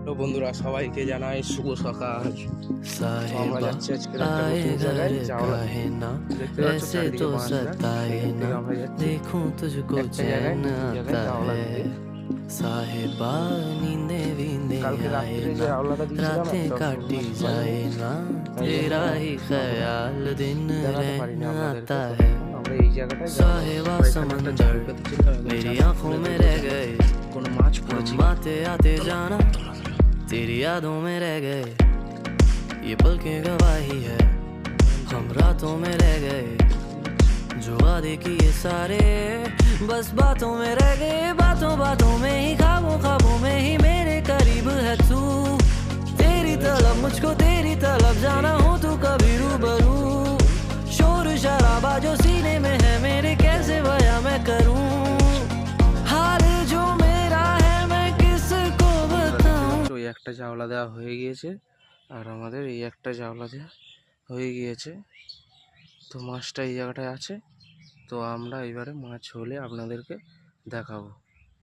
তো বন্ধুরা সবাইকে জানাই শুভ সকাল। তো আমরা যাচ্ছি আজকে একটা নতুন জায়গায় জাওলা দেখতে পাচ্ছ চারিদিকে মাছরা এখান থেকে আমরা যাচ্ছি একটা জায়গায় নতুন জায়গায় জাওলা দিতে। साहिबा नींदे वींदे কালকে आए রাত্রে যে ना আওলাটা দিয়েছিলাম रातें একটা काटी जाए ना तेरा ही ख्याल दिन দেখাতে পারিনি रहना আপনাদেরকে। आता তো है এখন আমরা এই জায়গাটায় যাবো। साहिबा আমরা এখানে একটা জাল समंदर পেতেছিলাম, এখন मेरी জাল आंखों খুলে में দেখবো रह गए কোনো মাছ পড়েছে। हम आते आते जाना तेरी यादों में रह गए ये पल की गवाही है हम रातों में रह गए जो वादे किए सारे बस बातों में रह गए बातों बातों में ही ख्वाबों ख्वाबों में ही मेरे करीब है तू तेरी तलब मुझको तेरी तलब जाना हो तू कभी रूबरू शोर शराबा जो सीने में है मेरे कैसे बयां मैं करूं हाल जो मेरा है मैं किसको बताऊं। তো এই একটা জাওলা দেওয়া হয়ে গিয়েছে আর আমাদের এই একটা জাওলা দেওয়া হয়ে গিয়েছে। তো মাছটা এই জায়গাটায় আছে। তো আমরা এবারে মাছ হলে আপনাদেরকে দেখাবো।